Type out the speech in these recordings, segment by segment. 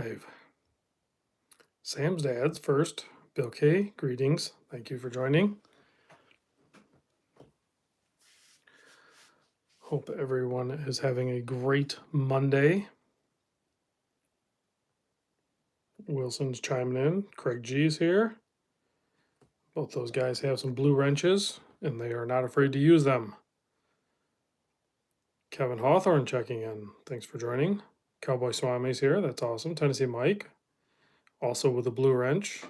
live. Sam's dad's first. Bill K, greetings. Thank you for joining. Hope everyone is having a great Monday. Wilson's chiming in. Craig G's here. Both those guys have some blue wrenches, and they are not afraid to use them. Kevin Hawthorne checking in. Thanks for joining. Cowboy Swami's here. That's awesome. Tennessee Mike, also with a blue wrench.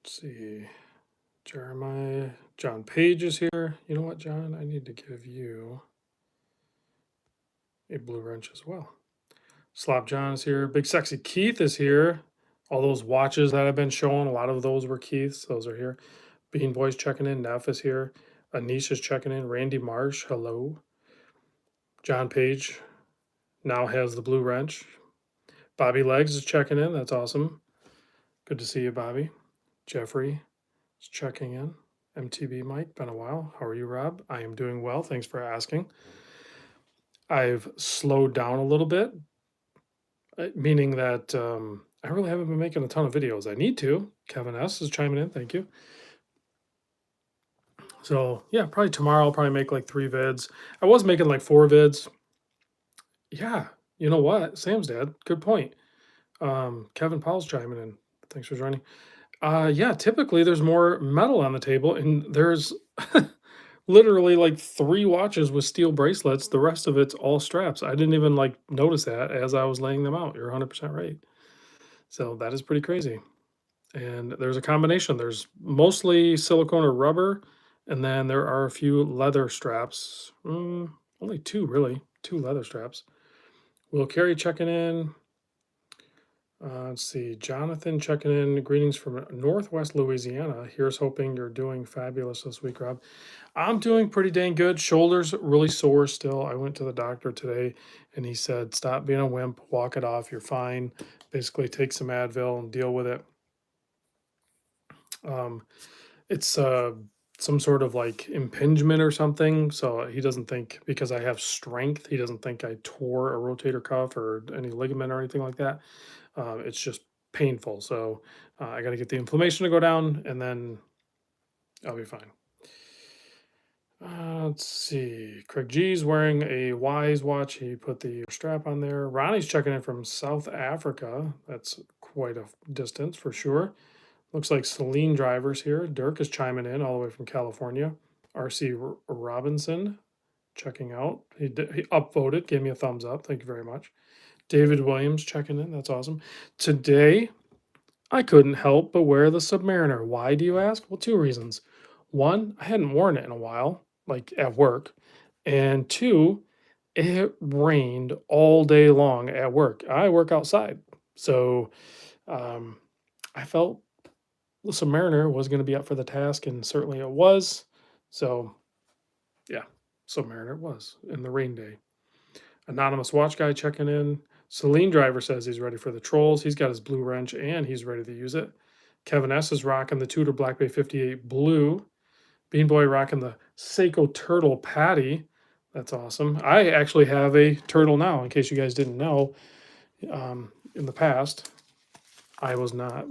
Let's see. Jeremiah, John Page is here. You know what, John? I need to give you a blue wrench as well. Slop John is here. Big Sexy Keith is here. All those watches that I've been showing, a lot of those were Keith's. Those are here. Bean Boy's checking in. Neff is here. Anish is checking in. Randy Marsh, hello. John Page now has the blue wrench. Bobby Legs is checking in. That's awesome. Good to see you, Bobby. Jeffrey is checking in. MTB Mike, been a while. How are you, Rob? I am doing well. Thanks for asking. I've slowed down a little bit, meaning that I really haven't been making a ton of videos. I need to. Kevin S is chiming in. Thank you. So yeah, probably tomorrow I'll probably make like 3 vids. I was making like 4 vids. Yeah, you know what? Sam's dad. Good point. Kevin Paul's chiming in. Thanks for joining. Yeah, typically there's more metal on the table, and there's literally like 3 watches with steel bracelets. The rest of it's all straps. I didn't even like notice that as I was laying them out. You're 100% right. So that is pretty crazy. And there's a combination. There's mostly silicone or rubber, and then there are a few leather straps. Only 2 really, 2 leather straps. Will Carey checking in. Let's see, Jonathan checking in. Greetings from Northwest Louisiana. Here's hoping you're doing fabulous this week, Rob. I'm doing pretty dang good. Shoulders really sore still. I went to the doctor today, and he said, stop being a wimp, walk it off, you're fine. Basically, take some Advil and deal with it. It's some sort of like impingement or something. So he doesn't think, because I have strength, he doesn't think I tore a rotator cuff or any ligament or anything like that. It's just painful. So I got to get the inflammation to go down, and then I'll be fine. Let's see. Craig G's wearing a Wise watch. He put the strap on there. Ronnie's checking in from South Africa. That's quite a distance for sure. Looks like Celine Driver's here. Dirk is chiming in all the way from California. RC Robinson checking out. He upvoted, gave me a thumbs up. Thank you very much. David Williams checking in. That's awesome. Today, I couldn't help but wear the Submariner. Why, do you ask? Well, 2 reasons. 1, I hadn't worn it in a while, like at work. And 2, it rained all day long at work. I work outside. So I felt the Submariner was going to be up for the task, and certainly it was. So yeah, Submariner it was in the rain day. Anonymous Watch Guy checking in. Celine Driver says he's ready for the trolls. He's got his blue wrench and he's ready to use it. Kevin S is rocking the Tudor Black Bay 58 blue. Bean Boy rocking the Seiko Turtle Patty. That's awesome. I actually have a turtle now, in case you guys didn't know. In the past, I was not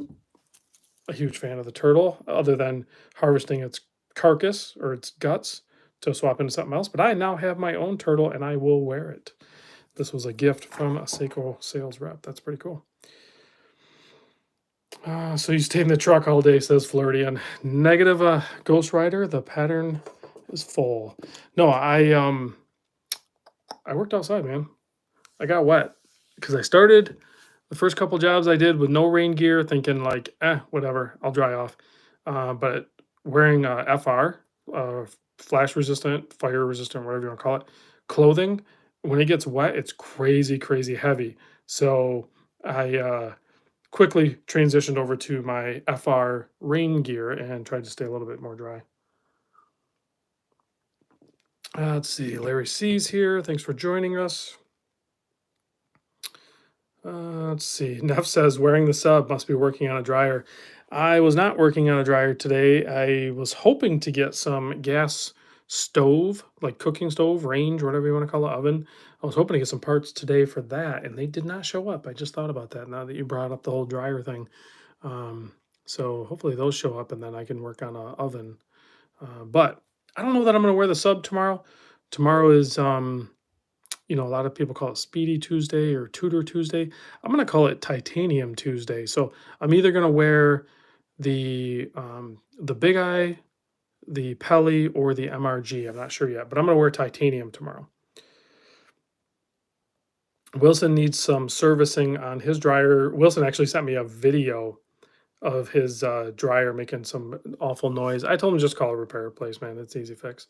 a huge fan of the turtle, other than harvesting its carcass or its guts to swap into something else. But I now have my own turtle, and I will wear it. This was a gift from a Seiko sales rep. That's pretty cool. So you stayed in the truck all day, says Flirtian. Negative Ghost Rider, the pattern is full. No, I worked outside, man. I got wet because I started the first couple jobs I did with no rain gear, thinking like, whatever, I'll dry off. But wearing FR, flash resistant, fire resistant, whatever you want to call it, clothing, when it gets wet, it's crazy, crazy heavy. So I quickly transitioned over to my FR rain gear and tried to stay a little bit more dry. Let's see, Larry C's here. Thanks for joining us. Let's see. Neff says wearing the sub must be working on a dryer. I was not working on a dryer today. I was hoping to get some gas stove, like cooking stove, range, whatever you want to call it, oven. I was hoping to get some parts today for that, and they did not show up. I just thought about that now that you brought up the whole dryer thing. Um, so hopefully those show up, and then I can work on a oven. But I don't know that I'm going to wear the sub tomorrow. Tomorrow is a lot of people call it Speedy Tuesday or Tudor Tuesday. I'm going to call it Titanium Tuesday. So I'm either going to wear the Big Eye, the Pelly, or the MRG. I'm not sure yet, but I'm going to wear Titanium tomorrow. Wilson needs some servicing on his dryer. Wilson actually sent me a video of his dryer making some awful noise. I told him just call a repair place, man. It's easy fix.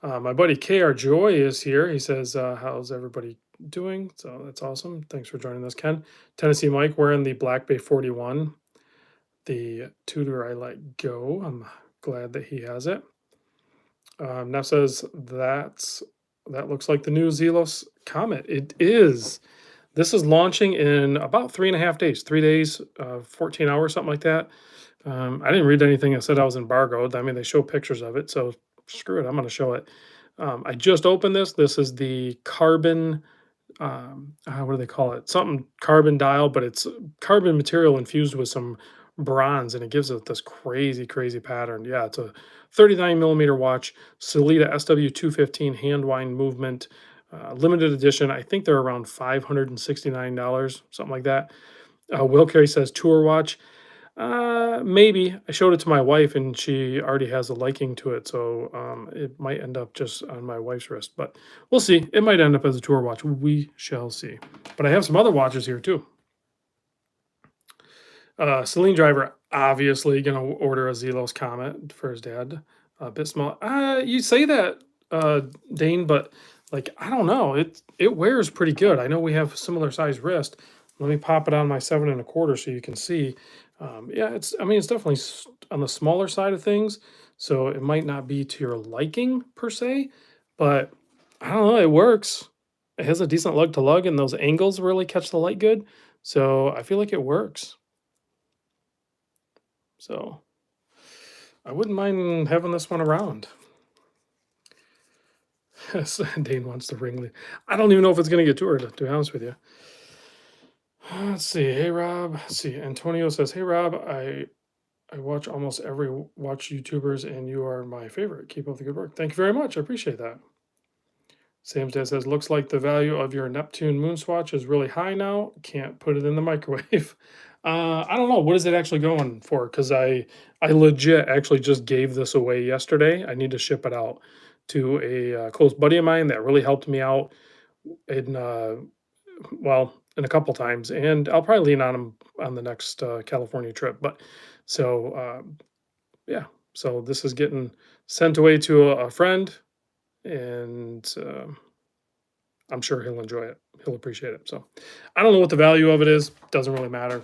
My buddy KR Joy is here. He says, how's everybody doing? So that's awesome. Thanks for joining us, Ken. Tennessee Mike wearing the Black Bay 41, the Tudor I Let Go. I'm glad that he has it. Neff says, that looks like the new Zelos Comet. It is. This is launching in about 3.5 days, 3 days, 14 hours, something like that. I didn't read anything that said I was embargoed. I mean, they show pictures of it, so screw it. I'm going to show it. I just opened this. This is the carbon. What do they call it? Something carbon dial, but it's carbon material infused with some bronze, and it gives it this crazy, crazy pattern. Yeah, it's a 39 millimeter watch, Solita SW215 hand wind movement, limited edition. I think they're around $569, something like that. Will Carey says tour watch. Maybe. I showed it to my wife and she already has a liking to it, so it might end up just on my wife's wrist, but we'll see. It might end up as a tour watch. We shall see. But I have some other watches here too. Celine Driver obviously gonna order a Zelos Comet for his dad. A bit small. You say that, Dane, but like I don't know. It wears pretty good. I know we have similar size wrist. Let me pop it on my 7.25 so you can see. Yeah, it's definitely on the smaller side of things, so it might not be to your liking per se, but I don't know. It works. It has a decent lug to lug, and those angles really catch the light good. So I feel like it works. So I wouldn't mind having this one around. Yes, Dane wants the ring. I don't even know if it's going to get toured, to be honest with you. Let's see. Hey, Rob. Let's see. Antonio says, hey, Rob, I watch almost every watch YouTubers, and you are my favorite. Keep up the good work. Thank you very much. I appreciate that. Sam's dad says, looks like the value of your Neptune moon swatch is really high now. Can't put it in the microwave. I don't know. What is it actually going for? Because I legit actually just gave this away yesterday. I need to ship it out to a close buddy of mine that really helped me out in, in a couple times. And I'll probably lean on him on the next California trip. But so, yeah. So this is getting sent away to a friend, and I'm sure he'll enjoy it. He'll appreciate it. So I don't know what the value of it is. Doesn't really matter.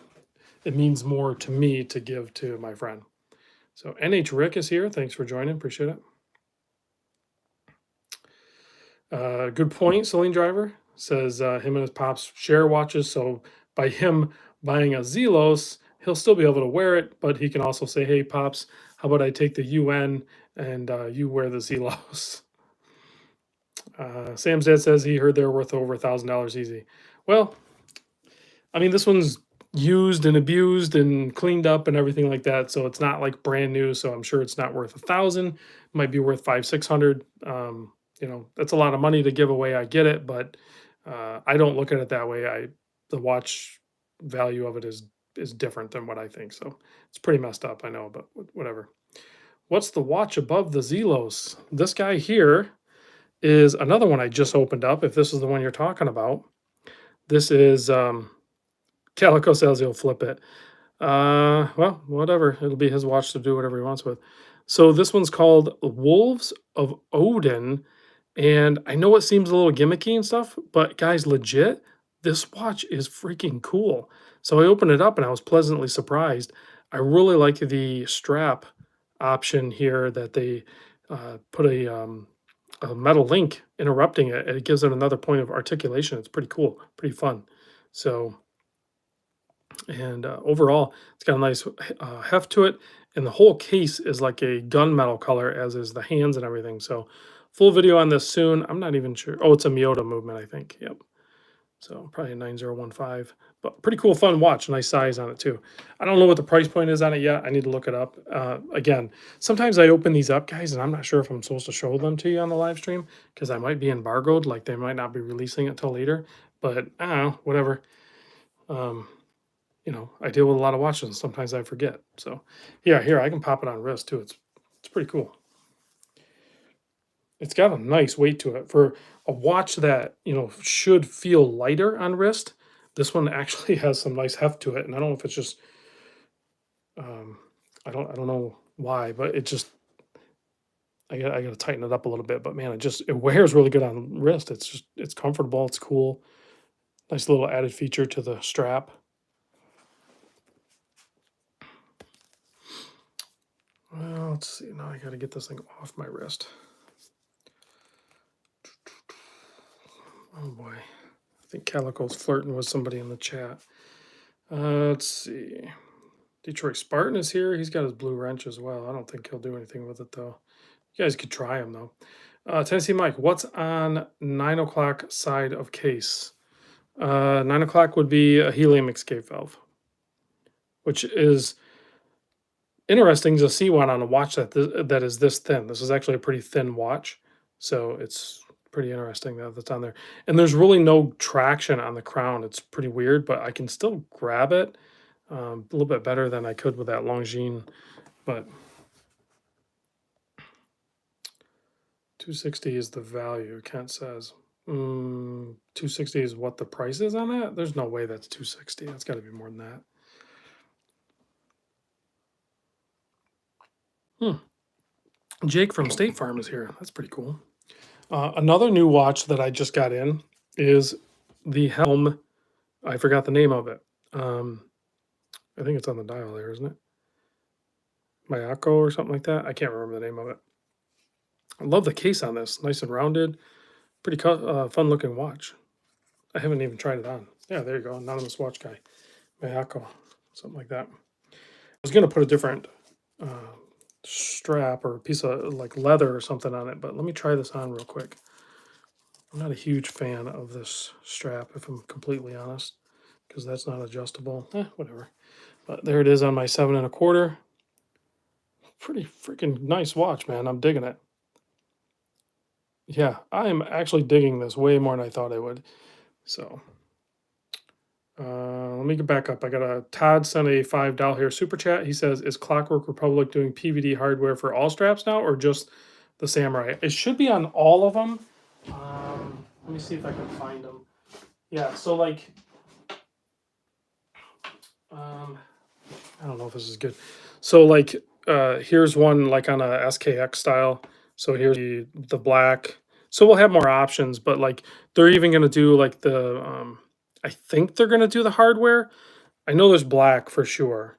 It means more to me to give to my friend. So NH Rick is here. Thanks for joining. Appreciate it. Good point. Celine Driver says him and his pops share watches. So by him buying a Zelos, he'll still be able to wear it, but he can also say, hey, pops, how about I take the UN and you wear the Zelos? Sam's dad says he heard they're worth over $1,000 easy. Well, I mean, this one's used and abused and cleaned up and everything like that, so it's not like brand new. So I'm sure it's not worth 1,000. It might be worth 500-600. That's a lot of money to give away. I get it, but I don't look at it that way. The watch value of it is different than what I think. So it's pretty messed up, I know, but whatever. What's the watch above the Zelos? This guy here is another one I just opened up. If this is the one you're talking about, this is Calico says he'll flip it. Well, whatever. It'll be his watch to do whatever he wants with. So this one's called Wolves of Odin. And I know it seems a little gimmicky and stuff, but guys, legit, this watch is freaking cool. So I opened it up and I was pleasantly surprised. I really like the strap option here that they put a metal link interrupting it, and it gives it another point of articulation. It's pretty cool, pretty fun. So, and overall, it's got a nice heft to it, and the whole case is like a gunmetal color, as is the hands and everything. So full video on this soon. I'm not even sure. Oh, it's a Miyota movement, I think. Yep. So probably a 9015, but pretty cool, fun watch. Nice size on it too. I don't know what the price point is on it yet. I need to look it up. Again, sometimes I open these up, guys, and I'm not sure if I'm supposed to show them to you on the live stream because I might be embargoed. Like they might not be releasing it till later. But I don't know, whatever. Um, you know, I deal with a lot of watches. And sometimes I forget. So yeah, here I can pop it on wrist too. It's pretty cool. It's got a nice weight to it for a watch that, you know, should feel lighter on wrist. This one actually has some nice heft to it, and I don't know if it's just, um, I don't know why, but it just, I got to tighten it up a little bit. But man, it wears really good on wrist. It's just, it's comfortable. It's cool. Nice little added feature to the strap. Well, let's see. Now I got to get this thing off my wrist. Oh boy. I think Calico's flirting with somebody in the chat. Let's see. Detroit Spartan is here. He's got his blue wrench as well. I don't think he'll do anything with it though. You guys could try him though. Tennessee Mike, what's on 9 o'clock side of case? 9 o'clock would be a helium escape valve, which is interesting to see one on a watch that is this thin. This is actually a pretty thin watch, so it's pretty interesting that that's on there. And there's really no traction on the crown. It's pretty weird, but I can still grab it a little bit better than I could with that Longines. But 260 is the value. Kent says 260 is what the price is on that. There's no way that's 260. That's got to be more than that. Jake from State Farm is here. That's pretty cool. Another new watch that I just got in is the Helm. I forgot the name of it. I think it's on the dial there, isn't it? Mayako or something like that. I can't remember the name of it. I love the case on this. Nice and rounded. Pretty fun looking watch. I haven't even tried it on. Yeah, there you go. Anonymous watch guy. Mayako. Something like that. I was going to put a different strap or a piece of like leather or something on it, but let me try this on real quick. I'm not a huge fan of this strap, if I'm completely honest, because that's not adjustable. Whatever. But there it is on my 7 1/4. Pretty freaking nice watch, man. I'm digging it. Yeah, I am actually digging this way more than I thought I would. So, let me get back up. I got a Todd sent a $5 here super chat. He says, "Is Clockwork Republic doing PVD hardware for all straps now, or just the Samurai?" It should be on all of them. Let me see if I can find them. Yeah, so like, I don't know if this is good. So like, here's one like on a SKX style. So here's the black. So we'll have more options, but like they're even gonna do like the I think they're gonna do the hardware. I know there's black for sure.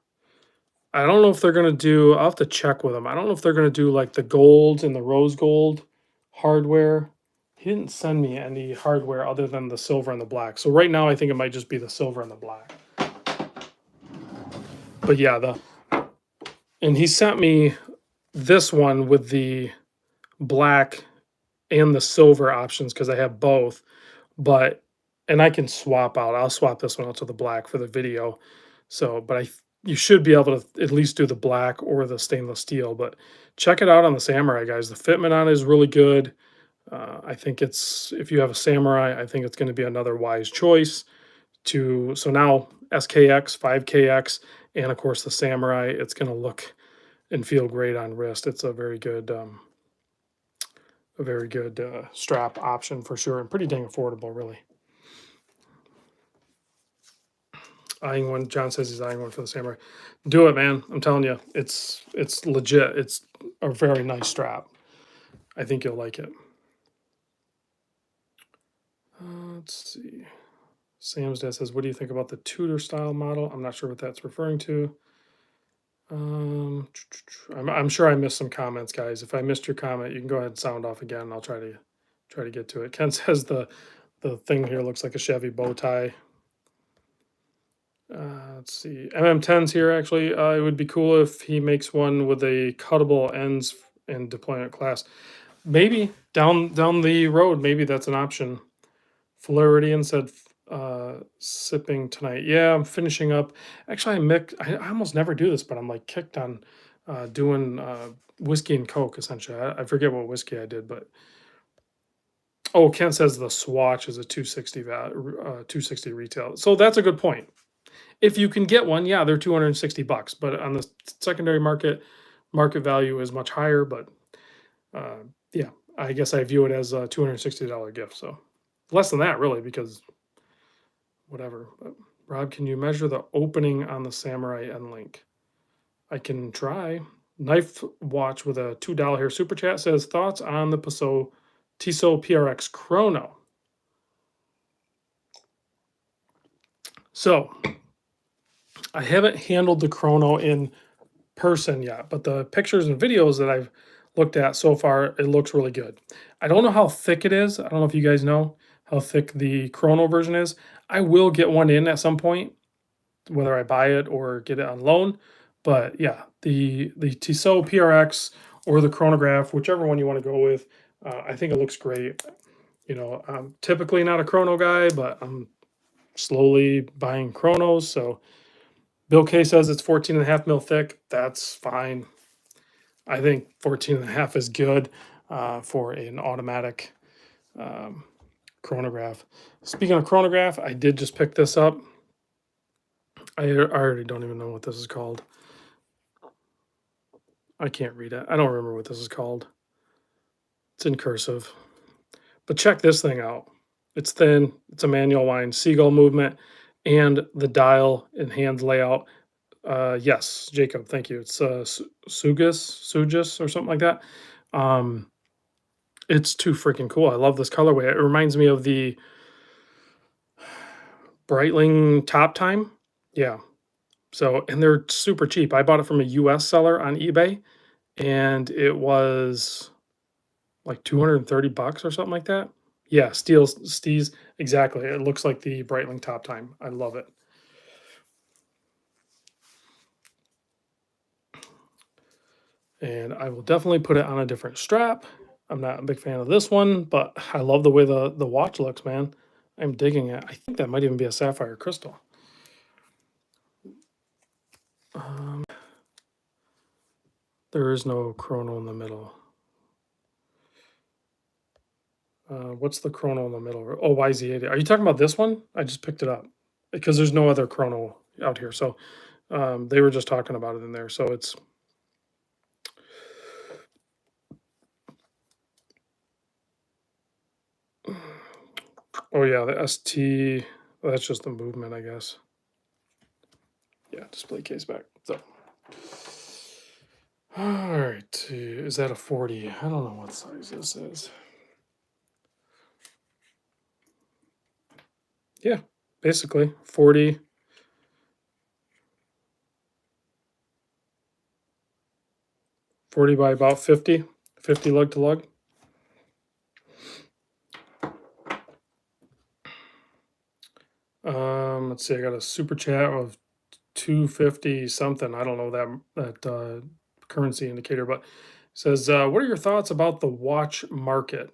I don't know if they're gonna do, I'll have to check with them. I don't know if they're gonna do like the gold and the rose gold hardware. He didn't send me any hardware other than the silver and the black. So right now I think it might just be the silver and the black. But yeah, and he sent me this one with the black and the silver options because I have both. But and I can swap out. I'll swap this one out to the black for the video. So, but you should be able to at least do the black or the stainless steel. But check it out on the Samurai, guys. The fitment on it is really good. I think it's, if you have a Samurai, I think it's going to be another wise choice to. So now SKX, 5KX, and of course the Samurai, it's going to look and feel great on wrist. It's a very good strap option for sure, and pretty dang affordable, really. Eyeing one. John says he's eyeing one for the Samurai. Do it, man. I'm telling you, it's legit. It's a very nice strap. I think you'll like it. Let's see. Sam's dad says, "What do you think about the Tudor style model?" I'm not sure what that's referring to. I'm sure I missed some comments, guys. If I missed your comment, you can go ahead and sound off again. I'll try to get to it. Ken says the thing here looks like a Chevy bow tie. Let's see. MM10's here actually. It would be cool if he makes one with a cuttable ends in deployment class. Maybe down the road, maybe that's an option. Floridian said sipping tonight. Yeah, I'm finishing up. Actually, I almost never do this, but I'm like kicked on doing whiskey and Coke essentially. I forget what whiskey I did, but oh, Ken says the Swatch is a 260 retail. So that's a good point. If you can get one, yeah, they're 260 bucks, but on the secondary market value is much higher, but uh, yeah, I guess I view it as a $260 gift. So less than that really because whatever. But Rob, can you measure the opening on the Samurai N Link? I can try. Knife Watch with a $2 here super chat says thoughts on the Passo Tissot PRX Chrono. So I haven't handled the Chrono in person yet, but the pictures and videos that I've looked at so far, it looks really good. I don't know how thick it is. I don't know if you guys know how thick the Chrono version is. I will get one in at some point, whether I buy it or get it on loan. But yeah, the Tissot PRX or the chronograph, whichever one you want to go with, I think it looks great. You know, I'm typically not a chrono guy, but I'm slowly buying chronos. So Bill K says it's 14 and a half mil thick. That's fine. I think 14 and a half is good for an automatic um, chronograph. Speaking of chronograph, I did just pick this up. I already don't even know what this is called. I can't read it. I don't remember what this is called. It's in cursive. But check this thing out. It's thin, it's a manual wind, seagull movement, and the dial and hand layout. Yes, Jacob, thank you. It's Sugis, or something like that. Um, it's too freaking cool. I love this colorway. It reminds me of the Breitling Top Time. Yeah. So, and they're super cheap. I bought it from a US seller on eBay, and it was like 230 bucks or something like that. Yeah, Steez, exactly. It looks like the Breitling Top Time. I love it. And I will definitely put it on a different strap. I'm not a big fan of this one, but I love the way the watch looks, man. I'm digging it. I think that might even be a sapphire crystal. Um, there is no chrono in the middle. What's the chrono in the middle? Oh, YZ80. Are you talking about this one? I just picked it up because there's no other chrono out here. So they were just talking about it in there. So it's oh yeah, the ST. Well, that's just the movement, I guess. Yeah, display case back. So all right, is that a 40? I don't know what size this is. Yeah, basically 40. By about 50, 50 lug to lug. Let's see. I got a super chat of 250 something. I don't know that currency indicator, but it says, "What are your thoughts about the watch market?"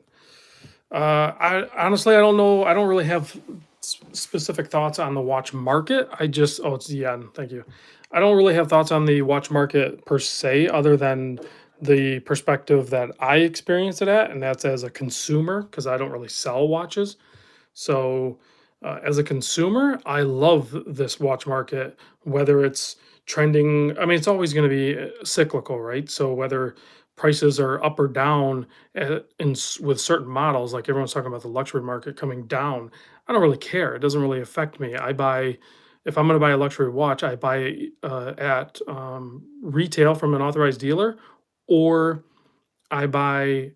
I honestly, I don't know. I don't really have specific thoughts on the watch market. I just, oh, it's Yen. Thank you. I don't really have thoughts on the watch market per se, other than the perspective that I experience it at, and that's as a consumer because I don't really sell watches. So, as a consumer, I love this watch market, whether it's trending. I mean, it's always going to be cyclical, right? So, whether prices are up or down with certain models, like everyone's talking about the luxury market coming down, I don't really care. It doesn't really affect me. If I'm going to buy a luxury watch, I buy it at retail from an authorized dealer, or I buy,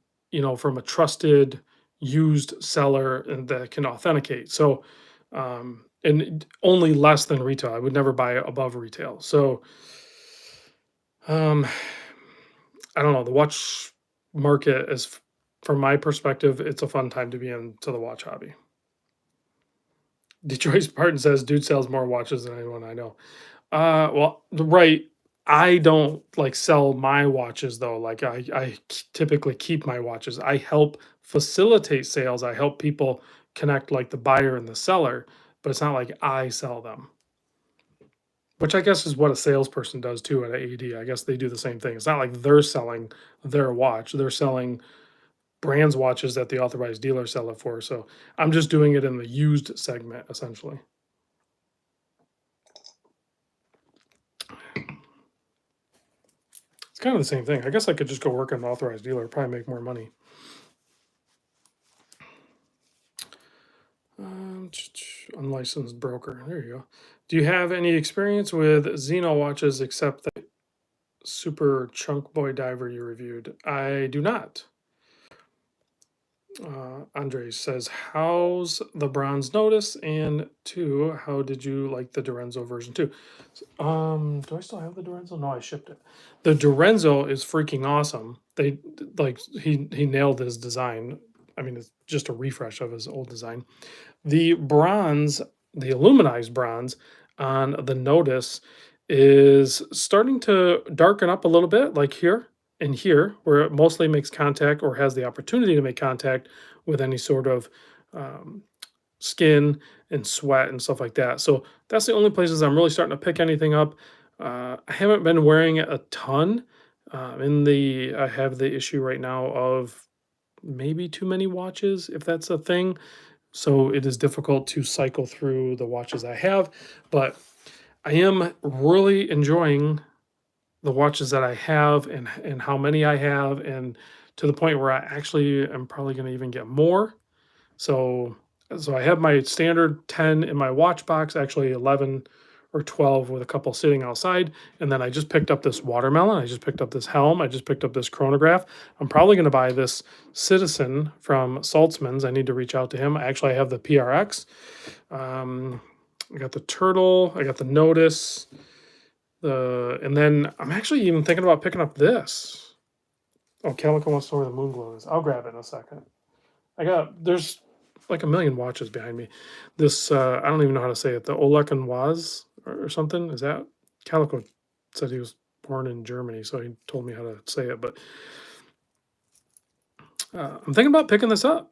from a trusted used seller and that can authenticate. So, and only less than retail. I would never buy above retail. So, um, I don't know. The watch market is, from my perspective, it's a fun time to be into the watch hobby. Detroit Spartan says, "Dude sells more watches than anyone I know." Well, right. I don't like sell my watches though. Like typically keep my watches. I help facilitate sales. I help people connect like the buyer and the seller, but it's not like I sell them. Which I guess is what a salesperson does too at AED. I guess they do the same thing. It's not like they're selling their watch. They're selling brands watches that the authorized dealers sell it for. So I'm just doing it in the used segment essentially. It's kind of the same thing. I guess I could just go work in an authorized dealer, probably make more money. Unlicensed broker. There you go. Do you have any experience with Xeno watches except the Super Chunk Boy Diver you reviewed? I do not. Andre says, "How's the bronze notice?" And two, how did you like the Dorenzo version two? Do I still have the Dorenzo? No, I shipped it. The Dorenzo is freaking awesome. They like he nailed his design. I mean, it's just a refresh of his old design. The bronze, the aluminized bronze on the notice is starting to darken up a little bit, like here and here, where it mostly makes contact or has the opportunity to make contact with any sort of um, skin and sweat and stuff like that. So that's the only places I'm really starting to pick anything up. I haven't been wearing it a ton. I have the issue right now of maybe too many watches, if that's a thing. So it is difficult to cycle through the watches I have, but I am really enjoying the watches that I have and how many I have, and to the point where I actually am probably going to even get more. So I have my standard 10 in my watch box, actually 11 or 12 with a couple sitting outside. And then I just picked up this watermelon. I just picked up this helm. I just picked up this chronograph. I'm probably going to buy this Citizen from Saltzman's. I need to reach out to him. I have the PRX. I got the Turtle. I got the Notice. And then I'm actually even thinking about picking up this. Oh, Calico wants to know where the moon glow is. I'll grab it in a second. There's like a million watches behind me. This, I don't even know how to say it. The Olek and Waz or something. Is that Calico said he was born in Germany, so he told me how to say it. But I'm thinking about picking this up.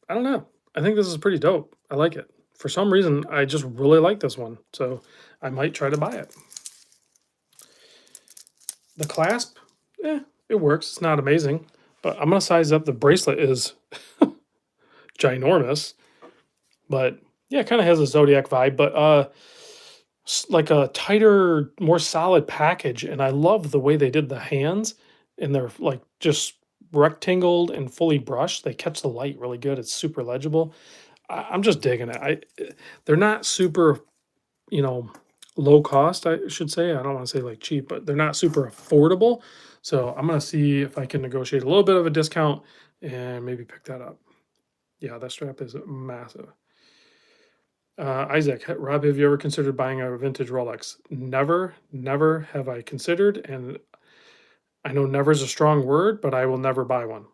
I don't know. I think this is pretty dope. I like it. For some reason, I just really like this one. So I might try to buy it. The clasp, it works. It's not amazing. But I'm going to size up. The bracelet is ginormous. But yeah, it kind of has a Zodiac vibe, but like a tighter, more solid package. And I love the way they did the hands, and they're like just rectangled and fully brushed. They catch the light really good. It's super legible. I'm just digging it. They're not super, low cost, I should say. I don't want to say like cheap, but they're not super affordable. So I'm gonna see if I can negotiate a little bit of a discount and maybe pick that up. Yeah, that strap is massive. Isaac, Rob, have you ever considered buying a vintage Rolex? Never, never have I considered, and I know never is a strong word, but I will never buy one.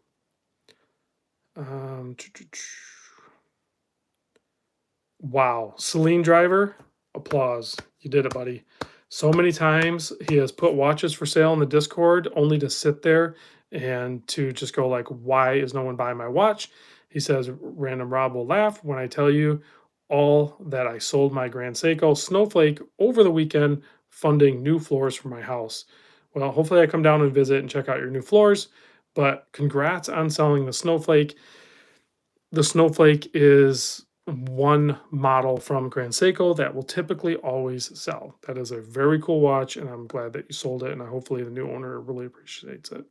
Wow, Celine Driver, applause. You did it, buddy. So many times he has put watches for sale in the Discord only to sit there and to just go like, why is no one buying my watch? He says, random Rob will laugh when I tell you all that I sold my Grand Seiko Snowflake over the weekend funding new floors for my house. Well, hopefully I come down and visit and check out your new floors, but congrats on selling the Snowflake. The Snowflake is one model from Grand Seiko that will typically always sell. That is a very cool watch, and I'm glad that you sold it, and hopefully the new owner really appreciates it.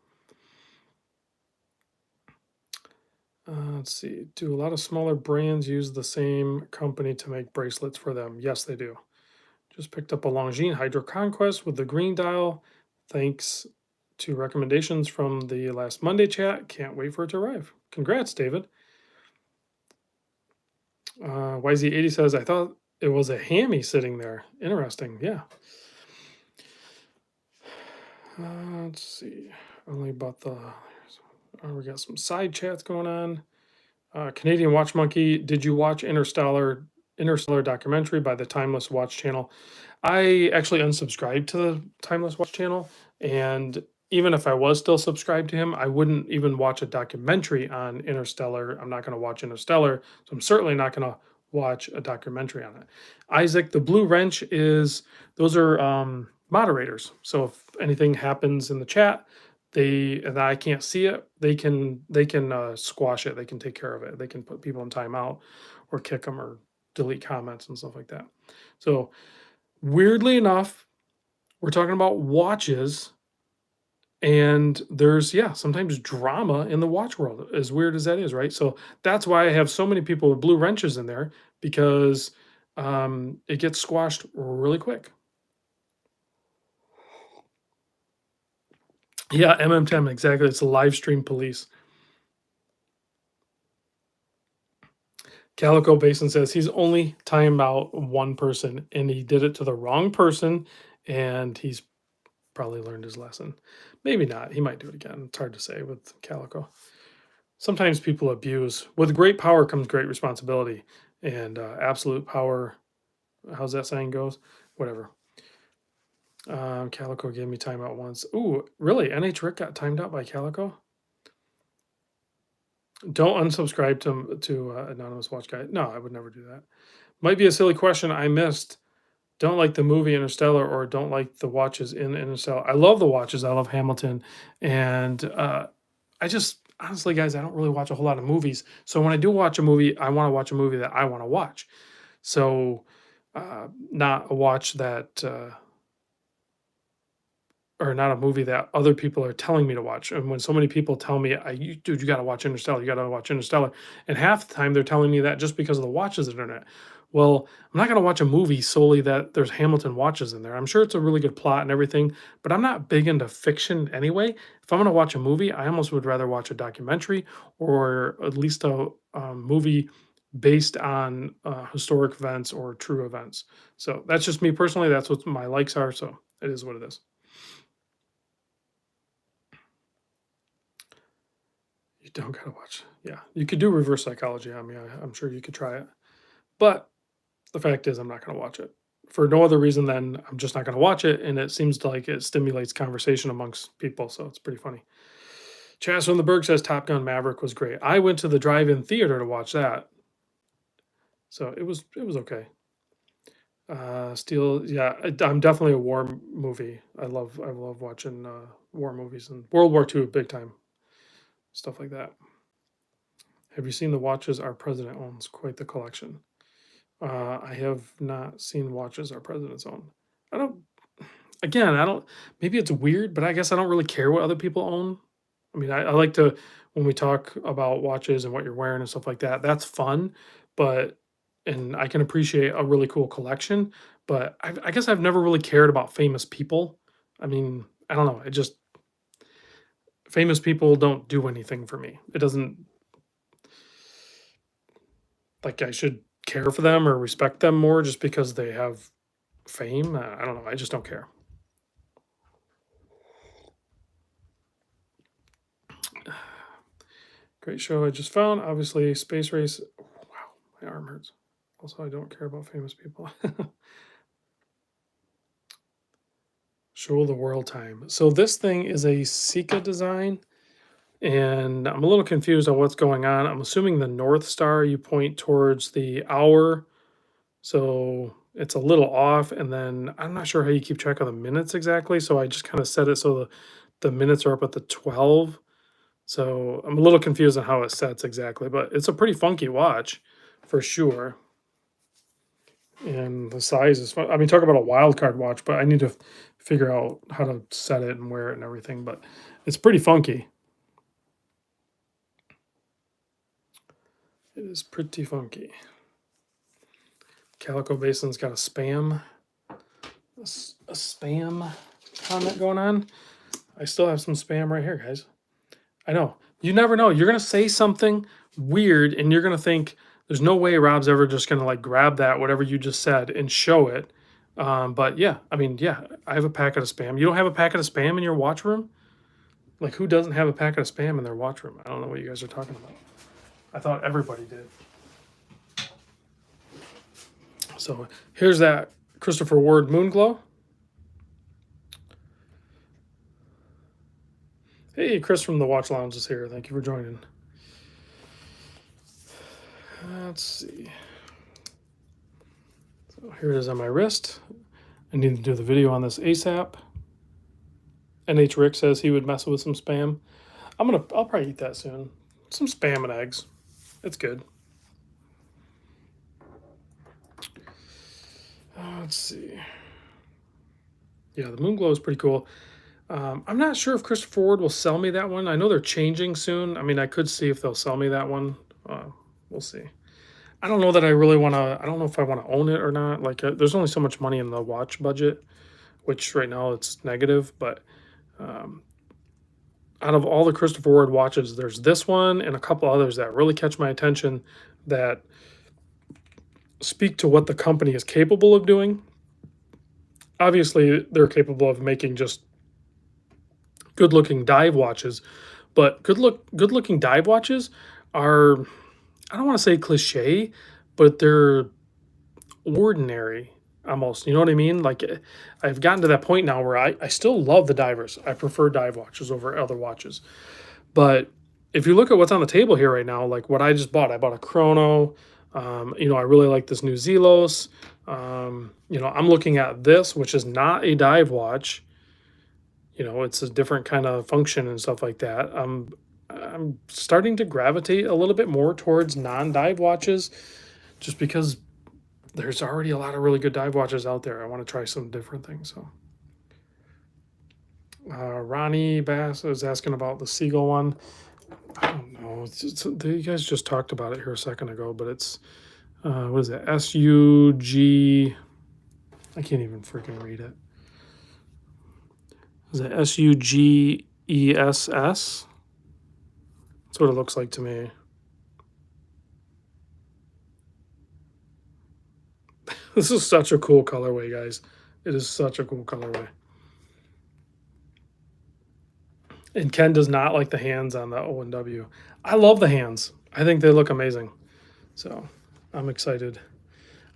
Let's see. Do a lot of smaller brands use the same company to make bracelets for them? Yes, they do. Just picked up a Longines Hydro Conquest with the green dial. Thanks to recommendations from the last Monday chat. Can't wait for it to arrive. Congrats, David. YZ80 says, I thought it was a hammy sitting there. Interesting. Yeah. Let's see. Only about we got some side chats going on. Canadian Watch Monkey, did you watch Interstellar? Interstellar documentary by the Timeless Watch channel. I actually unsubscribed to the Timeless Watch channel, and even if I was still subscribed to him, I wouldn't even watch a documentary on Interstellar. I'm not going to watch Interstellar, so I'm certainly not going to watch a documentary on it. Isaac, the Blue Wrench is those are moderators. So if anything happens in the chat, and I can't see it, they can squash it. They can take care of it. They can put people in timeout or kick them or delete comments and stuff like that. So weirdly enough, we're talking about watches, and there's sometimes drama in the watch world, as weird as that is, right? So that's why I have so many people with blue wrenches in there, because it gets squashed really quick. Yeah, MM10, exactly. It's the live stream police. Calico Basin says he's only timed out one person, and he did it to the wrong person, and he's probably learned his lesson. Maybe not. He might do it again. It's hard to say with Calico. Sometimes people abuse. With great power comes great responsibility, and absolute power. How's that saying goes? Whatever. Calico gave me timeout once. Ooh, really? NH Rick got timed out by Calico? Don't unsubscribe to Anonymous Watch Guy. No, I would never do that. Might be a silly question I missed. Don't like the movie Interstellar, or don't like the watches in Interstellar. I love the watches. I love Hamilton, and I just honestly, guys, I don't really watch a whole lot of movies. So when I do watch a movie, I want to watch a movie that I want to watch. So not a watch that. Or not a movie that other people are telling me to watch. And when so many people tell me, dude, you got to watch Interstellar, you got to watch Interstellar. And half the time they're telling me that just because of the watches that are in it. Well, I'm not going to watch a movie solely that there's Hamilton watches in there. I'm sure it's a really good plot and everything, but I'm not big into fiction anyway. If I'm going to watch a movie, I almost would rather watch a documentary, or at least a movie based on historic events or true events. So that's just me personally. That's what my likes are. So it is what it is. You don't gotta watch. Yeah, you could do reverse psychology on me. I'm sure you could try it, but the fact is, I'm not gonna watch it for no other reason than I'm just not gonna watch it, and it seems like it stimulates conversation amongst people, so it's pretty funny. Chaz from the Berg says Top Gun Maverick was great. I went to the drive-in theater to watch that, so it was okay. Steel, yeah, I'm definitely a war movie. I love watching war movies, and World War II, big time stuff like that. Have you seen the watches our president owns? Quite the collection. I have not seen watches our president's own. I don't. Again, I don't. Maybe it's weird, but I guess I don't really care what other people own. I mean, I like to, when we talk about watches and what you're wearing and stuff like that. That's fun, but and I can appreciate a really cool collection. But I guess I've never really cared about famous people. I mean, I don't know. It just, famous people don't do anything for me. It doesn't, like, I should care for them or respect them more just because they have fame. I don't know. I just don't care. Great show I just found. Obviously, Space Race. Wow, my arm hurts. Also, I don't care about famous people. Show the world time. So this thing is a Sika design, and I'm a little confused on what's going on. I'm assuming the North Star, you point towards the hour, so it's a little off, and then I'm not sure how you keep track of the minutes exactly, so I just kind of set it so the minutes are up at the 12. So I'm a little confused on how it sets exactly, but it's a pretty funky watch for sure. And the size is fun. I mean, talk about a wild card watch, but I need to figure out how to set it and wear it and everything, but it's pretty funky. It is pretty funky. Calico Basin's got a spam comment going on. I still have some spam right here, guys. I know. You never know. You're going to say something weird and you're going to think there's no way Rob's ever just going to like grab that, whatever you just said, and show it. But yeah, I mean, yeah, I have a packet of spam. You don't have a packet of spam in your watch room? Like, who doesn't have a packet of spam in their watch room? I don't know what you guys are talking about. I thought everybody did. So here's that Christopher Ward Moon Glow. Hey, Chris from the Watch Lounge is here. Thank you for joining. Let's see. So here it is on my wrist. I need to do the video on this ASAP. NH Rick says he would mess with some spam. I'll probably eat that soon. Some spam and eggs. It's good. Let's see. Yeah, the Moon Glow is pretty cool. I'm not sure if Christopher Ward will sell me that one. I know they're changing soon. I mean, I could see if they'll sell me that one. We'll see. I don't know that I really want to. I don't know if I want to own it or not. Like, there's only so much money in the watch budget, which right now it's negative. But out of all the Christopher Ward watches, there's this one and a couple others that really catch my attention that speak to what the company is capable of doing. Obviously, they're capable of making just good-looking dive watches, but good-looking dive watches are, I don't want to say cliche, but they're ordinary almost. You know what I mean? Like, I've gotten to that point now where I still love the divers. I prefer dive watches over other watches. But if you look at what's on the table here right now, like what I just bought, I bought a Chrono. You know, I really like this new Zelos. You know, I'm looking at this, which is not a dive watch. You know, it's a different kind of function and stuff like that. I'm starting to gravitate a little bit more towards non-dive watches just because there's already a lot of really good dive watches out there. I want to try some different things. So Ronnie Bass is asking about the Seagull one. I don't know. You guys just talked about it here a second ago, but it's, what is it? S-U-G, I can't even freaking read it. Is it S-U-G-E-S-S? That's what it looks like to me. This is such a cool colorway, guys. It is such a cool colorway. And Ken does not like the hands on the O&W. I love the hands. I think they look amazing. So I'm excited.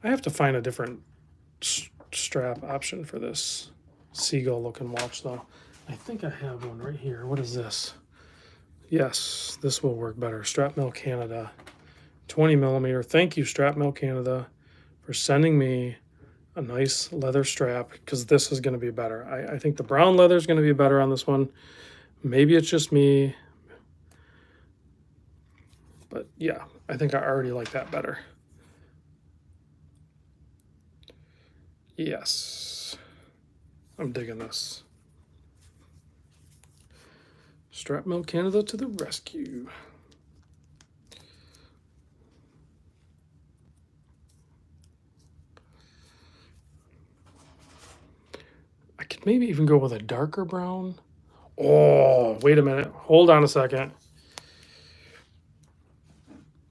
I have to find a different strap option for this seagull looking watch though. I think I have one right here. What is this? Yes, this will work better. Strap Mill Canada, 20 millimeter. Thank you, Strap Mill Canada, for sending me a nice leather strap, because this is going to be better. I think the brown leather is going to be better on this one. Maybe it's just me, but yeah, I think I already like that better. Yes, I'm digging this. Strap Mill Canada to the rescue. I could maybe even go with a darker brown. Oh, wait a minute. Hold on a second.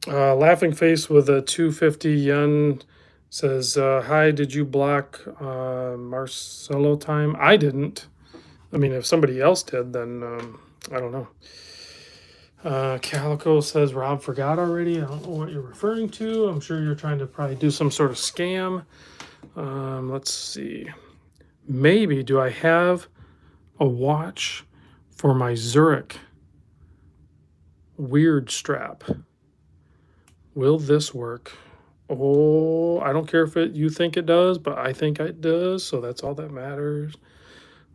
Laughing Face with a 250 yen says, hi, did you block Marcelo time? I didn't. I mean, if somebody else did, then I don't know. Calico says, Rob forgot already. I don't know what you're referring to. I'm sure you're trying to probably do some sort of scam. Let's see. Maybe, do I have a watch for my Zurich weird strap? Will this work? Oh, I don't care if you think it does, but I think it does, so that's all that matters.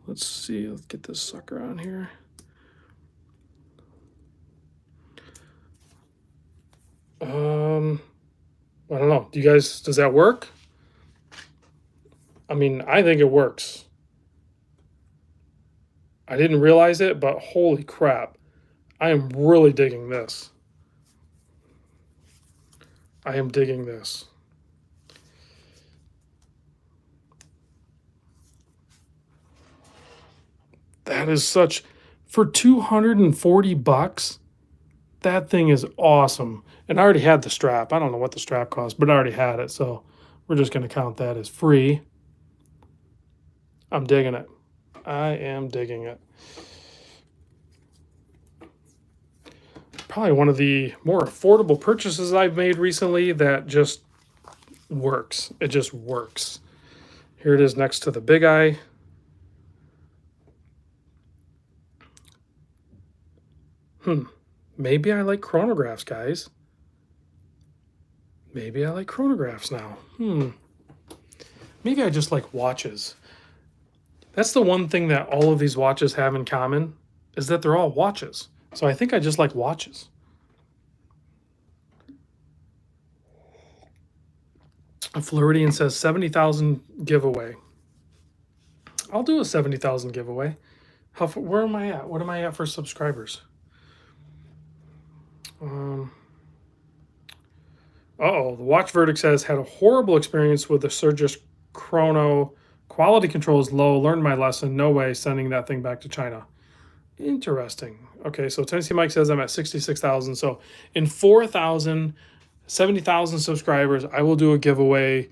Let's see. Let's get this sucker on here. I don't know. Do you guys, does that work? I mean, I think it works. I didn't realize it, but holy crap. I am really digging this. I am digging this. That is such, for 240 bucks, that thing is awesome. And I already had the strap. I don't know what the strap cost, but I already had it. So we're just going to count that as free. I'm digging it. I am digging it. Probably one of the more affordable purchases I've made recently that just works. It just works. Here it is next to the big eye. Maybe I like chronographs, guys. Maybe I like chronographs now. Maybe I just like watches. That's the one thing that all of these watches have in common, is that they're all watches. So I think I just like watches. A Floridian says 70,000 giveaway. I'll do a 70,000 giveaway. Where am I at? What am I at for subscribers? The Watch Verdict says, had a horrible experience with the Surgis Chrono. Quality control is low. Learned my lesson. No way sending that thing back to China. Interesting. Okay, so Tennessee Mike says I'm at 66,000. So in 70,000 subscribers, I will do a giveaway.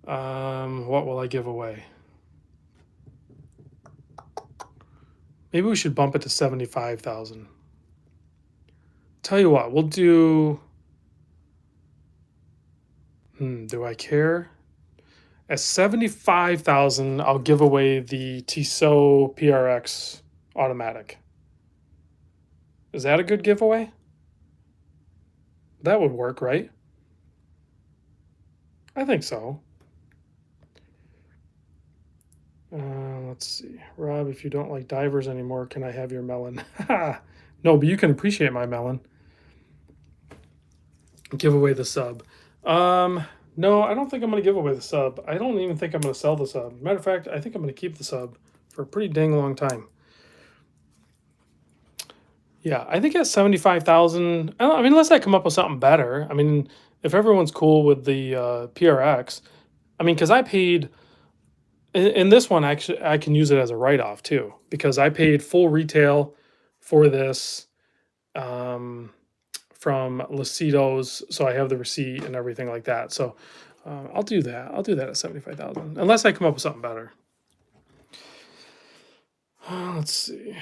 What will I give away? Maybe we should bump it to 75,000. Tell you what, we'll do. Do I care? At 75,000, I'll give away the Tissot PRX automatic. Is that a good giveaway? That would work, right? I think so. Let's see. Rob, if you don't like divers anymore, can I have your melon? No, but you can appreciate my melon. Give away the sub. No, I don't think I'm going to give away the sub. I don't even think I'm going to sell the sub. Matter of fact, I think I'm going to keep the sub for a pretty dang long time. Yeah, I think at 75,000, I mean, unless I come up with something better. I mean, if everyone's cool with the PRX, I mean, because I paid, in this one, actually, I can use it as a write-off too, because I paid full retail for this from Lucido's, so I have the receipt and everything like that. So I'll do that. I'll do that at 75,000, unless I come up with something better. Let's see.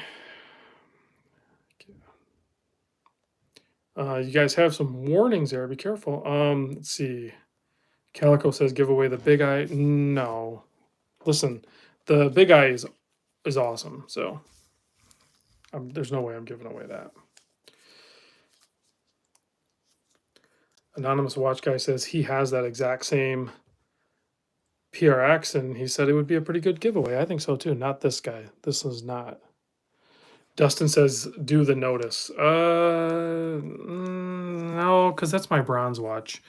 You guys have some warnings there. Be careful. Let's see. Calico says give away the big eye. No. Listen, the big eye is awesome. So there's no way I'm giving away that. Anonymous Watch Guy says he has that exact same PRX, and he said it would be a pretty good giveaway. I think so too. Not this guy. This is not. Dustin says do the notice. No, because that's my bronze watch.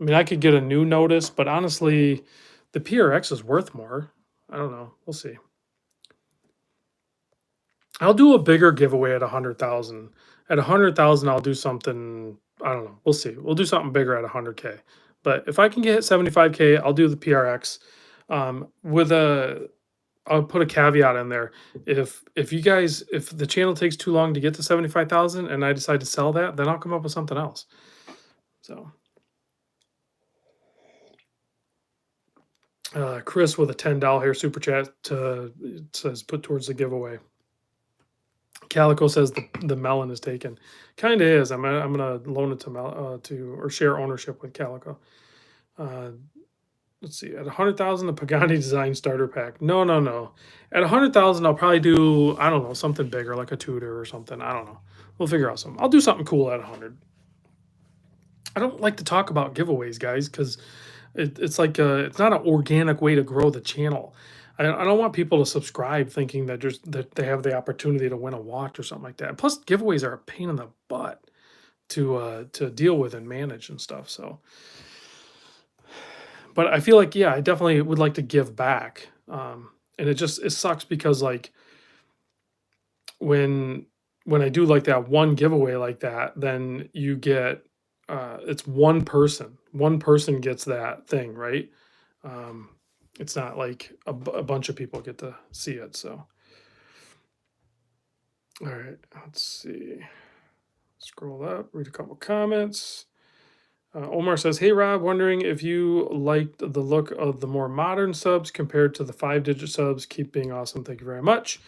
I mean, I could get a new notice, but honestly, the PRX is worth more. I don't know. We'll see. I'll do a bigger giveaway at 100,000. At 100,000, I'll do something. I don't know. We'll see. We'll do something bigger at 100K. But if I can get 75K, I'll do the PRX. I'll put a caveat in there. If the channel takes too long to get to 75,000 and I decide to sell that, then I'll come up with something else. So, Chris with a $10 here super chat says put towards the giveaway. Calico says the melon is taken. Kind of is. I'm gonna loan it to or share ownership with Calico. Let's see. At 100,000, the Pagani Design Starter Pack. No. At 100,000, I'll probably do, I don't know, something bigger like a Tudor or something. I don't know. We'll figure out something. I'll do something cool at 100. I don't like to talk about giveaways, guys, because it's like it's not an organic way to grow the channel. I don't want people to subscribe thinking that they have the opportunity to win a watch or something like that. Plus, giveaways are a pain in the butt to deal with and manage and stuff. So, but I feel like, yeah, I definitely would like to give back. And it sucks because like when I do like that one giveaway like that, then you get it's one person gets that thing, right? It's not like a bunch of people get to see it. So, all right, let's see. Scroll up, read a couple comments. Omar says, hey, Rob, wondering if you liked the look of the more modern subs compared to the 5-digit subs. Keep being awesome. Thank you very much.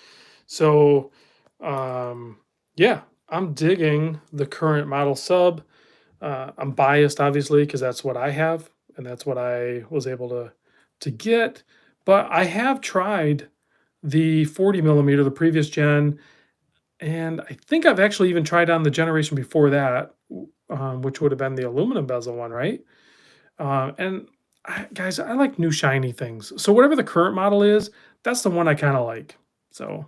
So, yeah, I'm digging the current model sub. I'm biased, obviously, because that's what I have. and that's what I was able to get. But I have tried the 40 millimeter, the previous gen, and I think I've actually even tried on the generation before that, which would have been the aluminum bezel one, right? And guys, I like new shiny things. So whatever the current model is, that's the one I kind of like. So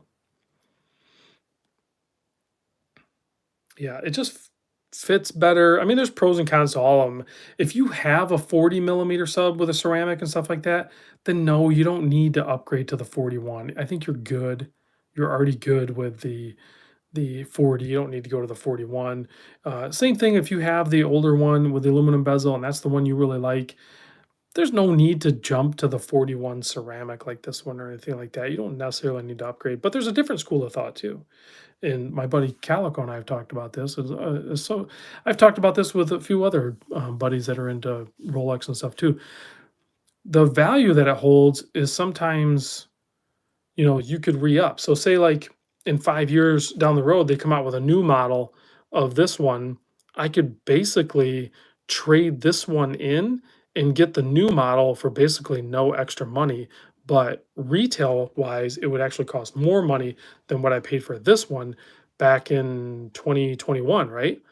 yeah, it just fits better. I mean, there's pros and cons to all of them. If you have a 40 millimeter sub with a ceramic and stuff like that, then no, you don't need to upgrade to the 41. I think you're good. You're already good with the 40. You don't need to go to the 41. Same thing if you have the older one with the aluminum bezel and that's the one you really like. There's no need to jump to the 41 ceramic like this one or anything like that. You don't necessarily need to upgrade, but there's a different school of thought too. And my buddy Calico and I have talked about this. So I've talked about this with a few other buddies that are into Rolex and stuff too. The value that it holds is sometimes, you could re-up. So say like in 5 years down the road, they come out with a new model of this one. I could basically trade this one in and get the new model for basically no extra money. But retail wise, it would actually cost more money than what I paid for this one back in 2021, right?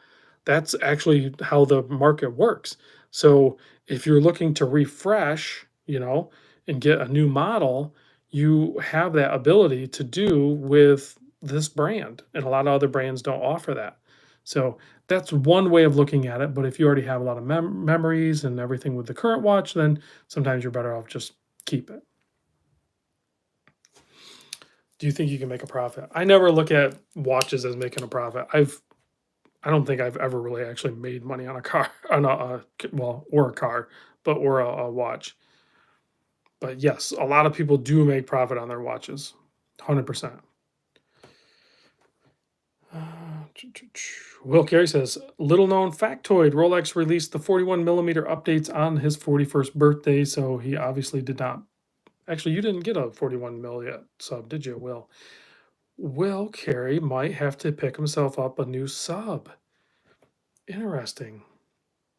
That's actually how the market works. So if you're looking to refresh, and get a new model, you have that ability to do with this brand. And a lot of other brands don't offer that. So that's one way of looking at it. But if you already have a lot of memories and everything with the current watch, then sometimes you're better off just keep it. Do you think you can make a profit? I never look at watches as making a profit. I don't think I've ever really actually made money on a car, on well, or a car, but or a watch. But yes, a lot of people do make profit on their watches, 100%. Will Carey says, little known factoid: Rolex released the 41 millimeter updates on his 41st birthday, so he obviously did not. Actually, you didn't get a 41 mil yet sub, did you, Will? Will Carey might have to pick himself up a new sub. Interesting.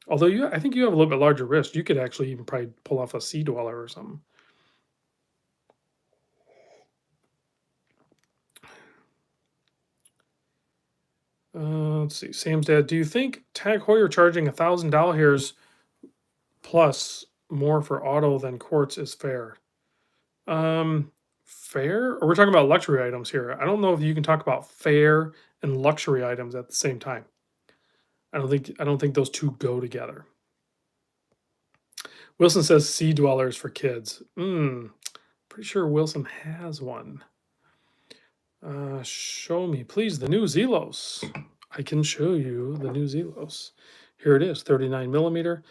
Although I think you have a little bit larger wrist. You could actually even probably pull off a sea dweller or something. Let's see. Sam's dad. Do you think Tag Heuer charging $1,000 plus more for auto than quartz is fair? Fair? Or we're talking about luxury items here. I don't know if you can talk about fair and luxury items at the same time. I don't think those two go together. Wilson says sea dwellers for kids. Pretty sure Wilson has one. Show me, please, the new Zelos. I can show you the new Zelos. Here it is, 39 millimeter.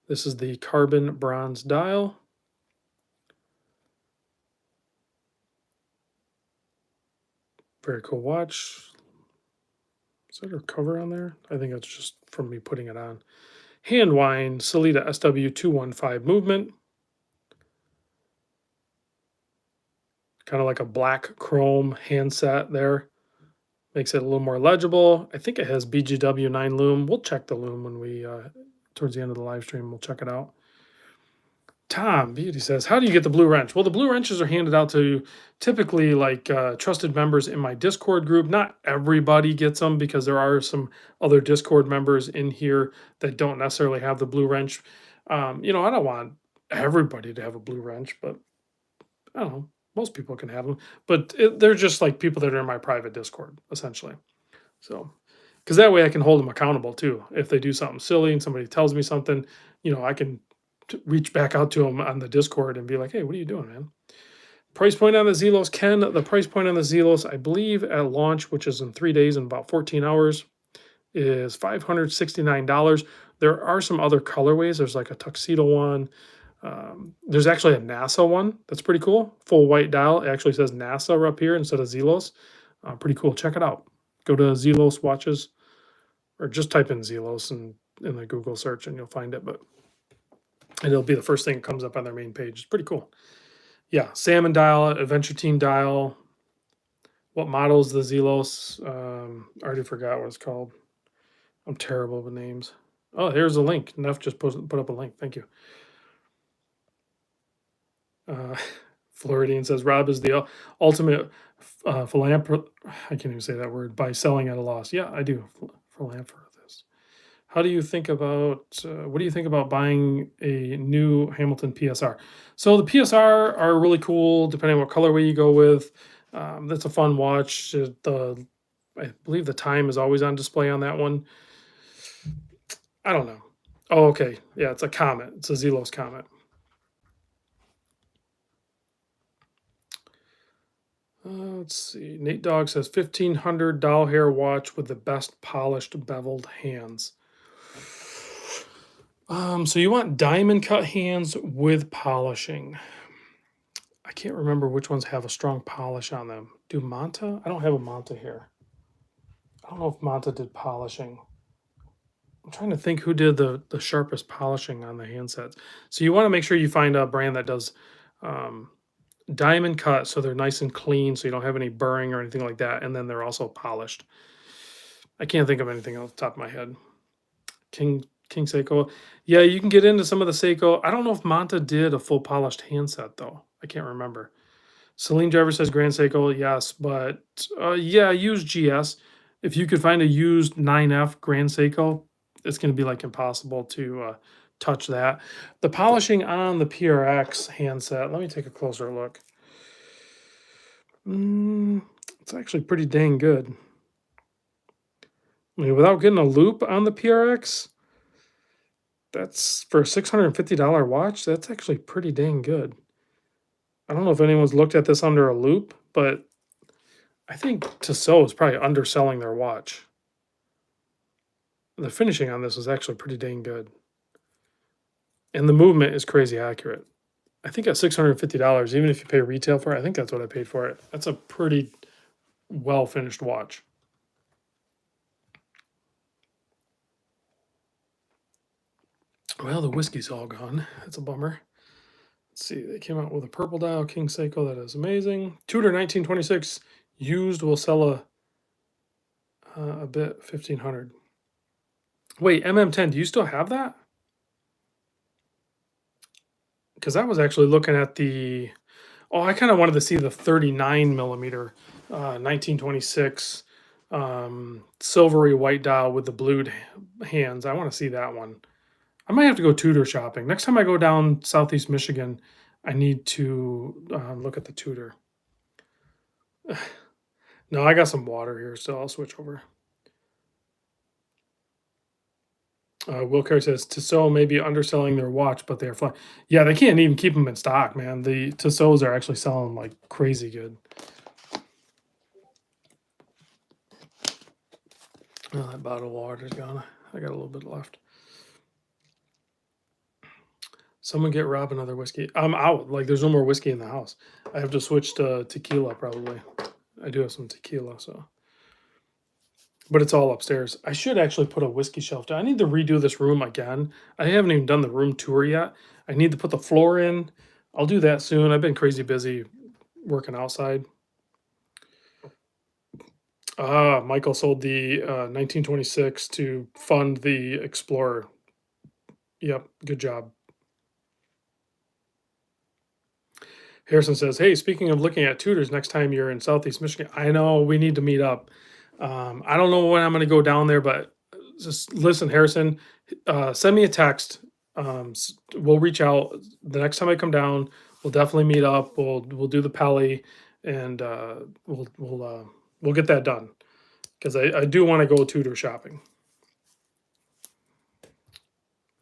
This is the carbon bronze dial. Very cool watch. Is there a cover on there? I think it's just from me putting it on. Hand wind Salida SW215 movement. Kind of like a black chrome handset there. Makes it a little more legible. I think it has BGW 9 lume. We'll check the lume when we, towards the end of the live stream, we'll check it out. Tom Beauty says, how do you get the blue wrench? Well, the blue wrenches are handed out to typically like trusted members in my Discord group. Not everybody gets them because there are some other Discord members in here that don't necessarily have the blue wrench. I don't want everybody to have a blue wrench, but I don't know. Most people can have them. But they're just like people that are in my private Discord, essentially. So, because that way I can hold them accountable too. If they do something silly and somebody tells me something, I can reach back out to them on the Discord and be like, hey, what are you doing, man? Price point on the Zelos. Ken, the price point on the Zelos, I believe at launch, which is in 3 days and about 14 hours, is $569. There are some other colorways. There's like a tuxedo one. There's actually a NASA one that's pretty cool. Full white dial. It actually says NASA up here instead of Zelos. Pretty cool. Check it out. Go to Zelos watches, or just type in Zelos in the Google search and you'll find it. And it'll be the first thing that comes up on their main page. It's pretty cool. Yeah, Salmon dial, Adventure Team dial. What model is the Zelos? I already forgot what it's called. I'm terrible with names. Oh, here's a link. Neff just put up a link. Thank you. Uh, Floridian says Rob is the ultimate philanthropist. I can't even say that word by selling at a loss. Yeah, I do. Philanthropist. How do you think about what do you think about buying a new Hamilton PSR? So the PSR are really cool, depending on what colorway you go with. That's a fun watch. The I believe the time is always on display on that one. I don't know. Oh, okay. Yeah, it's a Comet. It's a Zelos Comet. Let's see. Nate Dogg says $1,500 doll hair watch with the best polished beveled hands. So you want diamond cut hands with polishing. I can't remember which ones have a strong polish on them. Do Manta? I don't have a Manta here. I don't know if Manta did polishing. I'm trying to think who did the sharpest polishing on the handsets. So you want to make sure you find a brand that does um, diamond cut, so they're nice and clean, so you don't have any burring or anything like that, and then they're also polished. I can't think of anything off the top of my head. King Seiko. Yeah, you can get into some of the Seiko. I don't know if Manta did a full polished handset though. I can't remember. Celine Driver says Grand Seiko, yes, but yeah, used GS. If you could find a used 9F Grand Seiko, it's going to be like impossible to touch that. The polishing on the PRX handset, let me take a closer look. It's actually pretty dang good. I mean, without getting a loop on the PRX, that's for a $650 watch. That's actually pretty dang good. I don't know if anyone's looked at this under a loop, but I think Tissot is probably underselling their watch. The finishing on this is actually pretty dang good. And the movement is crazy accurate. I think at $650, even if you pay retail for it, I think that's what I paid for it. That's a pretty well finished watch. Well, the whiskey's all gone. That's a bummer. Let's see. They came out with a purple dial King Seiko that is amazing. Tudor 1926 used will sell a bit 1500. Wait, MM10. Do you still have that? Because I was actually looking at the. Oh, I kind of wanted to see the 39 millimeter 1926 silvery white dial with the blued hands. I want to see that one. I might have to go Tudor shopping. Next time I go down Southeast Michigan, I need to look at the Tudor. No, I got some water here, so I'll switch over. Will Carey says Tissot may be underselling their watch, but they are flying. Yeah, they can't even keep them in stock, man. The Tissot's are actually selling like crazy good. Oh, that bottle of water's gone. I got a little bit left. Someone get Rob another whiskey. I'm out. Like, there's no more whiskey in the house. I have to switch to tequila probably. I do have some tequila, so. But it's all upstairs. I should actually put a whiskey shelf down. I need to redo this room again. I haven't even done the room tour yet. I need to put the floor in. I'll do that soon. I've been crazy busy working outside. Michael sold the 1926 to fund the Explorer. Yep, good job. Harrison says, "Hey, speaking of looking at tutors, next time you're in Southeast Michigan, I know we need to meet up. I don't know when I'm going to go down there, but just listen, Harrison, send me a text. We'll reach out the next time I come down. We'll definitely meet up. We'll do the Pelly, and we'll get that done because I do want to go tutor shopping."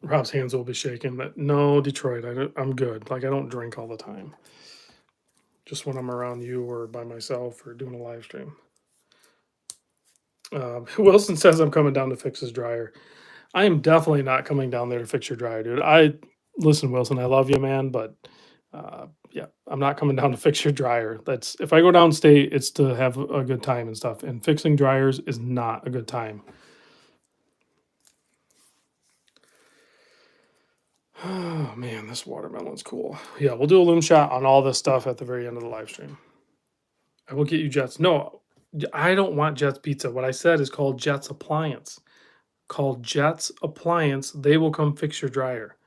Rob's hands will be shaking, but no, Detroit, I'm good. Like, I don't drink all the time. Just when I'm around you or by myself or doing a live stream. Wilson says I'm coming down to fix his dryer. I am definitely not coming down there to fix your dryer, dude. Listen, Wilson, I love you, man, but yeah, I'm not coming down to fix your dryer. That's if I go downstate, it's to have a good time and stuff. And fixing dryers is not a good time. Oh man, this watermelon's cool. Yeah, we'll do a loom shot on all this stuff at the very end of the live stream. I will get you Jets. No, I don't want Jets Pizza. What I said is called Jets Appliance. Called Jets Appliance. They will come fix your dryer.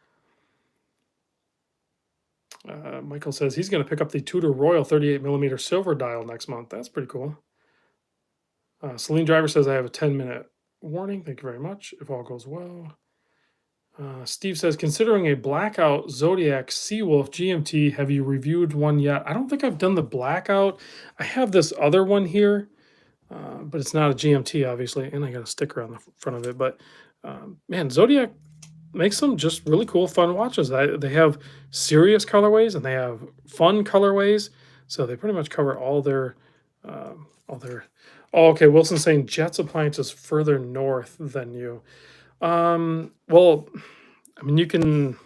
Michael says he's going to pick up the Tudor Royal 38mm silver dial next month. That's pretty cool. Celine Driver says I have a 10-minute warning. Thank you very much. If all goes well. Steve says, considering a blackout Zodiac Seawolf GMT, have you reviewed one yet? I don't think I've done the blackout. I have this other one here, but it's not a GMT, obviously, and I got a sticker on the front of it. But man, Zodiac makes some just really cool, fun watches. They have serious colorways and they have fun colorways, so they pretty much cover all their all their. Oh, okay. Wilson's saying Jets Appliances further north than you. Well, I mean, you can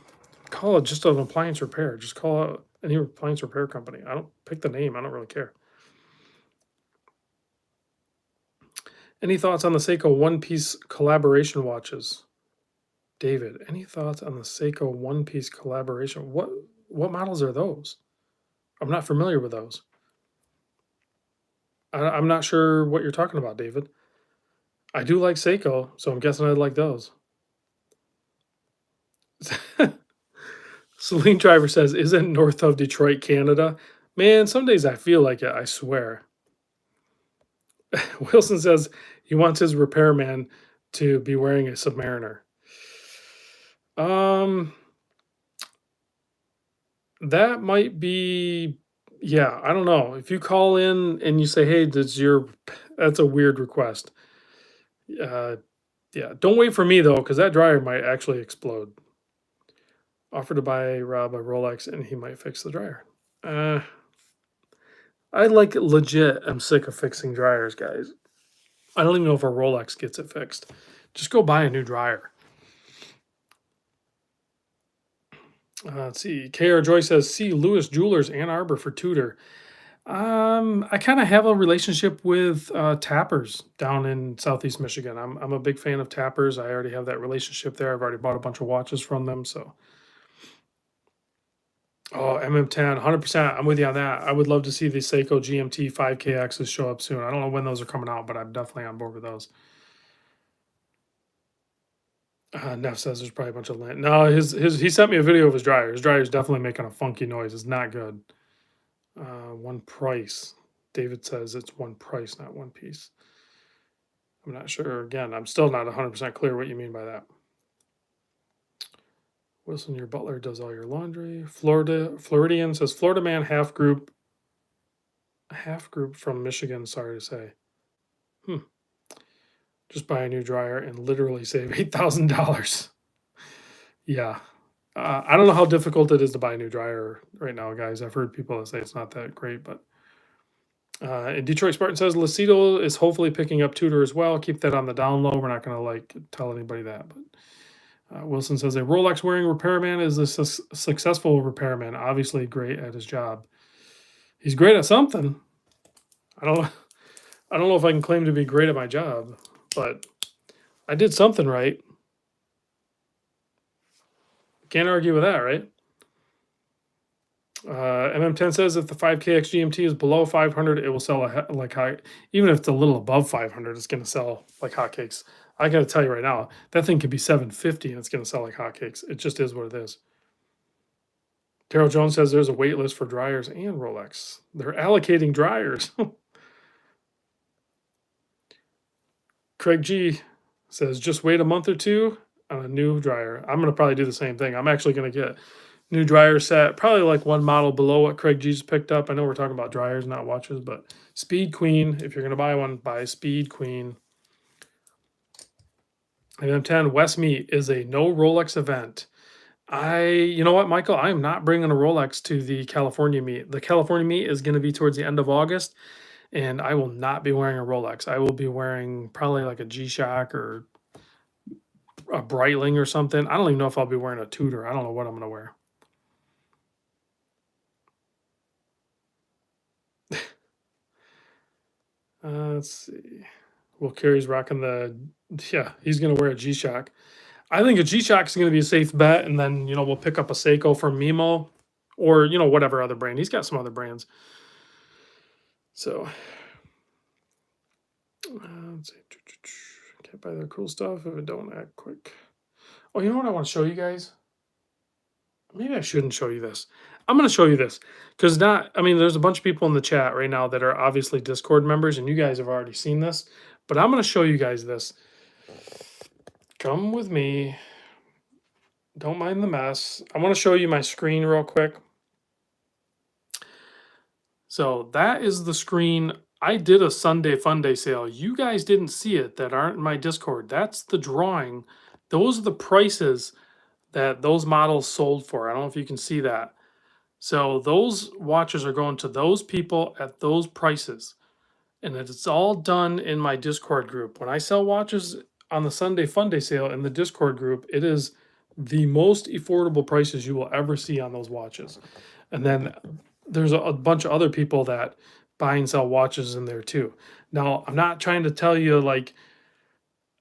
call it just an appliance repair. Just call it any appliance repair company. I don't pick the name. I don't really care. Any thoughts on the Seiko One Piece collaboration watches? David, any thoughts on the Seiko One Piece collaboration? What models are those? I'm not familiar with those. I'm not sure what you're talking about, David. I do like Seiko, so I'm guessing I'd like those. Celine Driver says, isn't north of Detroit, Canada? Man, some days I feel like it, I swear. Wilson says he wants his repairman to be wearing a Submariner. That might be, yeah, I don't know. If you call in and you say, hey, that's a weird request. Yeah, don't wait for me though, because that dryer might actually explode. Offer to buy Rob a Rolex and he might fix the dryer. I like legit am sick of fixing dryers, guys. I don't even know if a Rolex gets it fixed. Just go buy a new dryer. Let's see. KR Joy says, see Lewis Jewelers, Ann Arbor for Tudor. I kind of have a relationship with Tappers down in Southeast Michigan. I'm a big fan of Tappers. I already have that relationship there. I've already bought a bunch of watches from them. So, oh, MM10, 100%. I'm with you on that. I would love to see the Seiko GMT 5KXs show up soon. I don't know when those are coming out, but I'm definitely on board with those. Neff says there's probably a bunch of land. No, he sent me a video of his dryer. His dryer is definitely making a funky noise. It's not good. One price. David says it's one price, not one piece. I'm not sure. Again, I'm still not 100% clear what you mean by that. Wilson, your butler does all your laundry. Floridian says Florida man half group from Michigan. Sorry to say. Just buy a new dryer and literally save $8,000. Yeah. I don't know how difficult it is to buy a new dryer right now, guys. I've heard people say it's not that great, but and Detroit Spartan says Lucido is hopefully picking up Tudor as well. Keep that on the down low. We're not going to like tell anybody that, but Wilson says a Rolex wearing repairman is a successful repairman. Obviously great at his job. He's great at something. I don't know if I can claim to be great at my job, but I did something right. Can't argue with that, right? MM10 says if the 5KX GMT is below 500, it will sell like high. Even if it's a little above 500, it's going to sell like hotcakes. I got to tell you right now, that thing could be 750 and it's going to sell like hotcakes. It just is what it is. Carol Jones says there's a wait list for dryers and Rolex. They're allocating dryers. Craig G says just wait a month or two on a new dryer. I'm going to probably do the same thing. I'm actually going to get new dryer set, probably like one model below what Craig G's picked up. I know we're talking about dryers, not watches, but Speed Queen. If you're going to buy one, buy Speed Queen. And M10 West Meet is a no Rolex event. You know what, Michael? I am not bringing a Rolex to the California meet. The California meet is going to be towards the end of August, and I will not be wearing a Rolex. I will be wearing probably like a G-Shock or a Breitling or something. I don't even know if I'll be wearing a Tudor. I don't know what I'm going to wear. Let's see. Will Carey's rocking yeah, he's going to wear a G-Shock. I think a G-Shock is going to be a safe bet, and then, we'll pick up a Seiko from Mimo or, whatever other brand. He's got some other brands. So, let's see. Can't buy their cool stuff if it don't act quick. Oh, you know what I want to show you guys? Maybe I shouldn't show you this. I'm going to show you this because I mean, there's a bunch of people in the chat right now that are obviously Discord members, and you guys have already seen this, but I'm going to show you guys this. Come with me. Don't mind the mess. I want to show you my screen real quick. So that is the screen. I did a Sunday Fun Day sale. You guys didn't see it that aren't in my Discord. That's the drawing. Those are the prices that those models sold for. I don't know if you can see that. So those watches are going to those people at those prices. And it's all done in my Discord group. When I sell watches on the Sunday Fun Day sale in the Discord group, it is the most affordable prices you will ever see on those watches. And then there's a bunch of other people that buy and sell watches in there too. Now, I'm not trying to tell you like,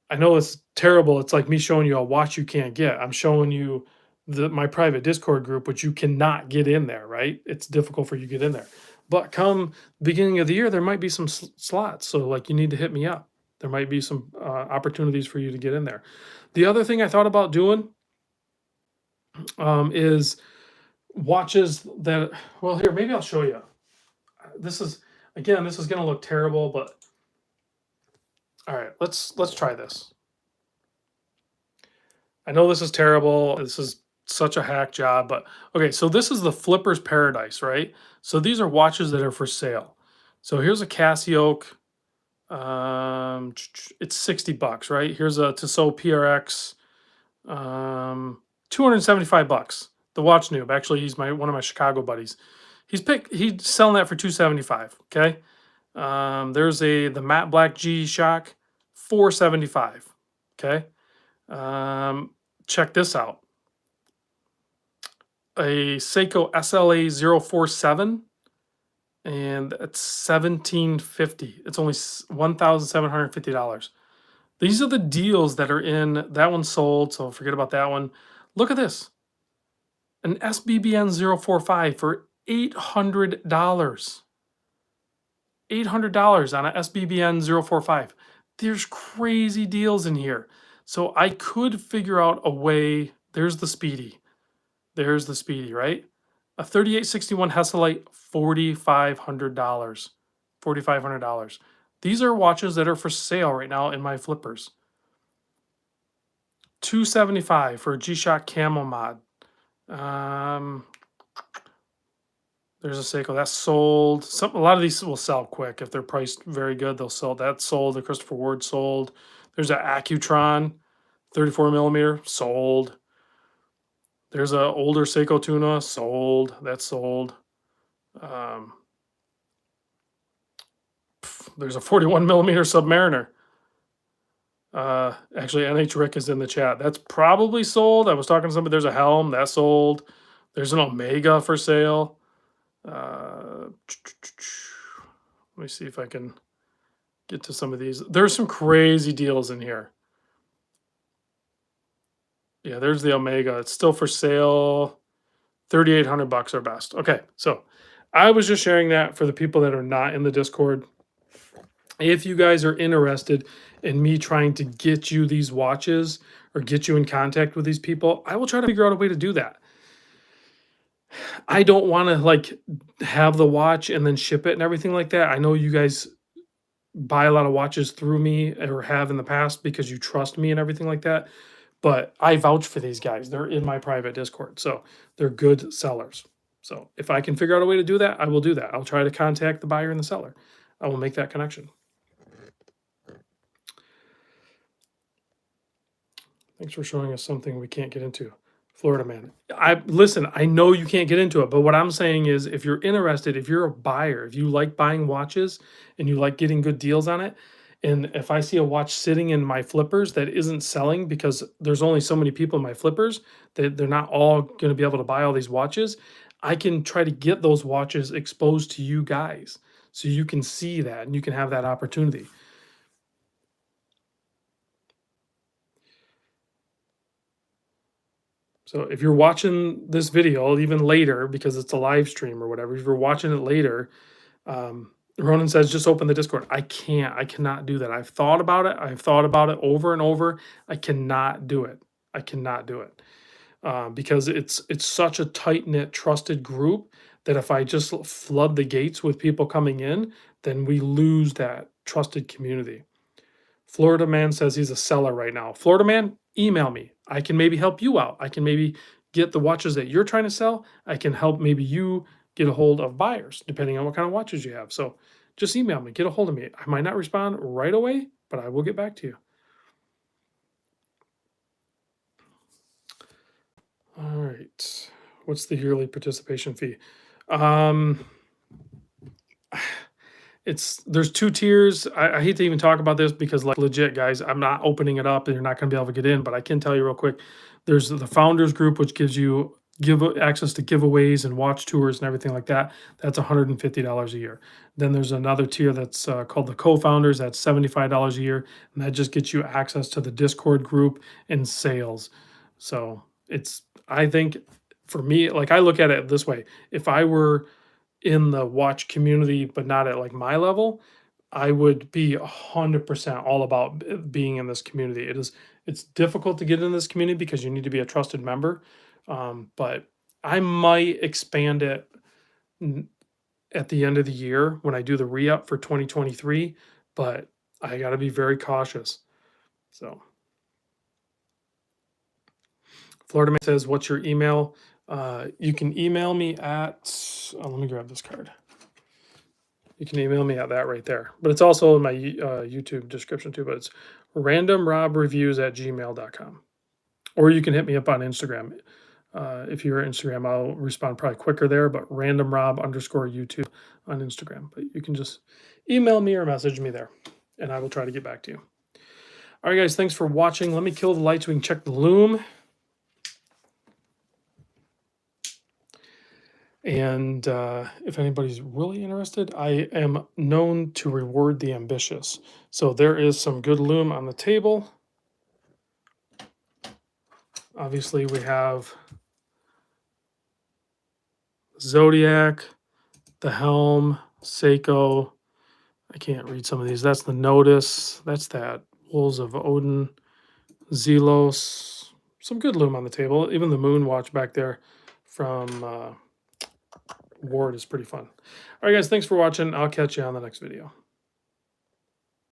I know it's terrible. It's like me showing you a watch you can't get. I'm showing you my private Discord group, which you cannot get in there, right? It's difficult for you to get in there. But come beginning of the year, there might be some slots. So like you need to hit me up. There might be some opportunities for you to get in there. The other thing I thought about doing is watches that, well, here, maybe I'll show you. This is, again, this is going to look terrible, but all right, let's try this. I know this is terrible. This is such a hack job, but okay, so this is the Flipper's Paradise, right? So these are watches that are for sale. So here's a Casio. It's $60, right? Here's a Tissot PRX, 275 bucks. The watch noob. Actually, he's one of my Chicago buddies. He's selling that for 275. Okay. There's the matte black G Shock, 475. Okay. Check this out. A Seiko SLA 047, and it's $1,750. It's only $1,750. These are the deals that are in. That one sold, so forget about that one. Look at this. An SBBN 045 for $800. $800 on a SBBN 045. There's crazy deals in here. So I could figure out a way. There's the Speedy. There's the Speedy, right? A 3861 Hesalite, $4,500. $4,500. These are watches that are for sale right now in my flippers. $275 for a G-Shock Camel Mod. There's a Seiko that's sold. A lot of these will sell quick if they're priced very good. They'll sell. That's sold. The Christopher Ward sold. There's an Accutron, 34 millimeter, sold. There's an older Seiko Tuna, sold. That's sold. There's a 41 millimeter Submariner. Actually, NH Rick is in the chat. That's probably sold. I was talking to somebody. There's a Helm that sold. There's an Omega for sale. Let me see if I can get to some of these. There's some crazy deals in here. Yeah, there's the Omega. It's still for sale. $3,800 or best. Okay, so I was just sharing that for the people that are not in the Discord. If you guys are interested in me trying to get you these watches or get you in contact with these people, I will try to figure out a way to do that. I don't want to like have the watch and then ship it and everything like that. I know you guys buy a lot of watches through me or have in the past because you trust me and everything like that. But I vouch for these guys. They're in my private Discord. So they're good sellers. So if I can figure out a way to do that, I will do that. I'll try to contact the buyer and the seller. I will make that connection. Thanks for showing us something we can't get into. Florida man. Listen, I know you can't get into it, but what I'm saying is if you're interested, if you're a buyer, if you like buying watches and you like getting good deals on it, and if I see a watch sitting in my flippers that isn't selling because there's only so many people in my flippers that they're not all going to be able to buy all these watches, I can try to get those watches exposed to you guys so you can see that and you can have that opportunity. So if you're watching this video even later, because it's a live stream or whatever, if you're watching it later, Ronan says, just open the Discord. I cannot do that. I've thought about it. I've thought about it over and over. I cannot do it. I cannot do it. because it's such a tight knit, trusted group that if I just flood the gates with people coming in, then we lose that trusted community. Florida man says he's a seller right now. Florida man, email me. I can maybe help you out. I can maybe get the watches that you're trying to sell. I can help maybe you get a hold of buyers, depending on what kind of watches you have. So just email me, get a hold of me. I might not respond right away, but I will get back to you. All right. What's the yearly participation fee? There's two tiers. I hate to even talk about this because, like, legit, guys, I'm not opening it up and you're not going to be able to get in, but I can tell you real quick. There's the founders group, which gives you give access to giveaways and watch tours and everything like that. That's $150 a year. Then there's another tier that's called the co-founders. That's $75 a year, and that just gets you access to the Discord group and sales. So I think for me, like, I look at it this way: if I were in the watch community, but not at like my level, I would be 100% all about being in this community. It's difficult to get in this community because you need to be a trusted member. But I might expand it at the end of the year when I do the re-up for 2023, but I got to be very cautious. So Florida man says, what's your email? You can email me at, let me grab this card. You can email me at that right there. But it's also in my YouTube description too, but it's randomrobreviews@gmail.com. Or you can hit me up on Instagram. If you're Instagram, I'll respond probably quicker there, but randomrob_YouTube on Instagram. But you can just email me or message me there, and I will try to get back to you. All right, guys, thanks for watching. Let me kill the lights so we can check the loom. And if anybody's really interested, I am known to reward the ambitious. So there is some good loom on the table. Obviously, we have Zodiac, the Helm, Seiko. I can't read some of these. That's the Notice. That's that Wolves of Odin, Zelos. Some good loom on the table. Even the Moon watch back there from Ward is pretty fun. All right, guys, thanks for watching. I'll catch you on the next video.